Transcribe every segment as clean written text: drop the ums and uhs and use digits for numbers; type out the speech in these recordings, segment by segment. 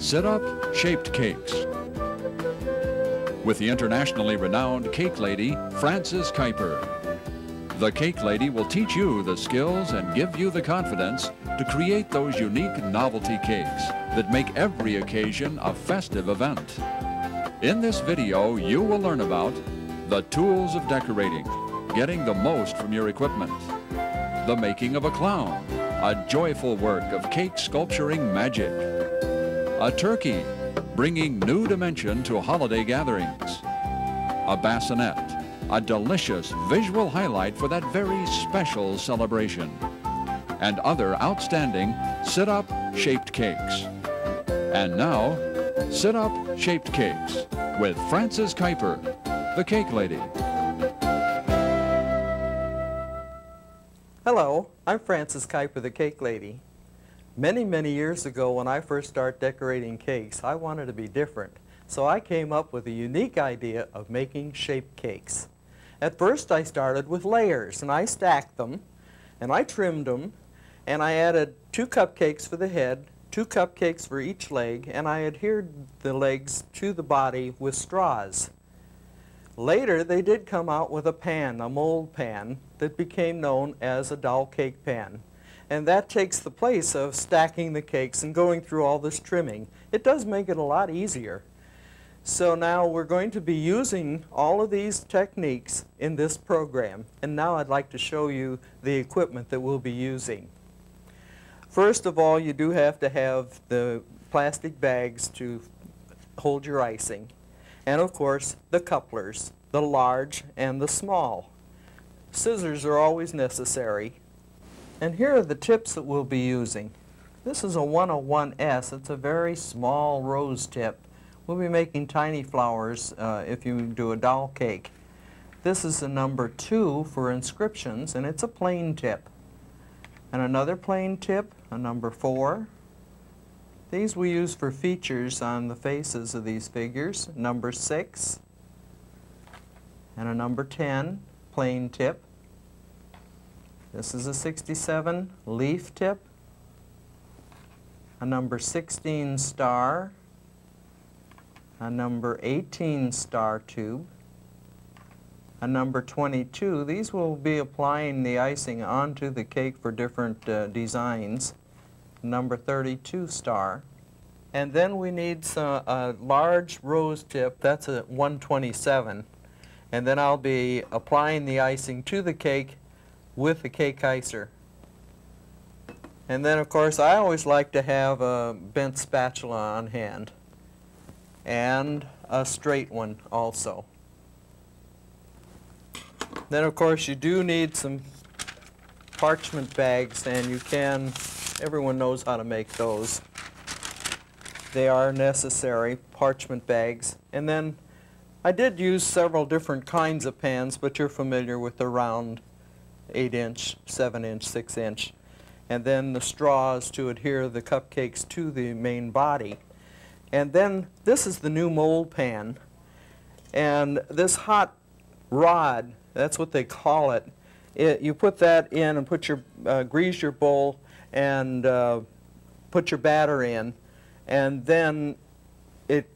Sit-up shaped cakes. With the internationally renowned cake lady, Frances Kuyper. The cake lady will teach you the skills and give you the confidence to create those unique novelty cakes that make every occasion a festive event. In this video, you will learn about the tools of decorating, getting the most from your equipment, the making of a clown, a joyful work of cake sculpturing magic, a turkey, bringing new dimension to holiday gatherings, a bassinet, a delicious visual highlight for that very special celebration, and other outstanding sit-up shaped cakes. And now, sit-up shaped cakes with Frances Kuyper, the cake lady. Hello, I'm Frances Kuyper, the cake lady. Many years ago, when I first started decorating cakes, I wanted to be different. So I came up with a unique idea of making shaped cakes. At first I started with layers, and I stacked them, and I trimmed them, and I added 2 cupcakes for the head, 2 cupcakes for each leg, and I adhered the legs to the body with straws. Later they did come out with a pan, a mold pan, that became known as a doll cake pan. And that takes the place of stacking the cakes and going through all this trimming. It does make it a lot easier. So now we're going to be using all of these techniques in this program. And now I'd like to show you the equipment that we'll be using. First of all, you do have to have the plastic bags to hold your icing. And of course, the couplers, the large and the small. Scissors are always necessary. And here are the tips that we'll be using. This is a 101S. It's a very small rose tip. We'll be making tiny flowers if you do a doll cake. This is a number 2 for inscriptions, and it's a plain tip. And another plain tip, a number 4. These we use for features on the faces of these figures. Number 6. And a number 10, plain tip. This is a 67 leaf tip, a number 16 star, a number 18 star tube, a number 22. These will be applying the icing onto the cake for different designs, number 32 star. And then we need a large rose tip, that's a 127. And then I'll be applying the icing to the cake with the cake icer. And then of course I always like to have a bent spatula on hand and a straight one also. Then of course you do need some parchment bags, and everyone knows how to make those. They are necessary, parchment bags. And then I did use several different kinds of pans, but you're familiar with the round 8-inch, 7-inch, 6-inch, and then the straws to adhere the cupcakes to the main body. And then this is the new mold pan, and this hot rod, that's what they call it. You put that in and put your grease your bowl and put your batter in, and then it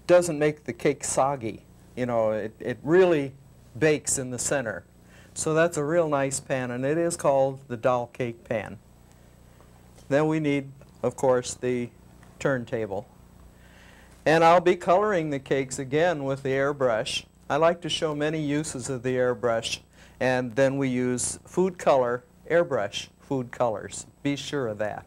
doesn't make the cake soggy. You know, it really bakes in the center. So that's a real nice pan, and it is called the doll cake pan. Then we need, of course, the turntable. And I'll be coloring the cakes again with the airbrush. I like to show many uses of the airbrush, and then we use food color airbrush food colors. Be sure of that.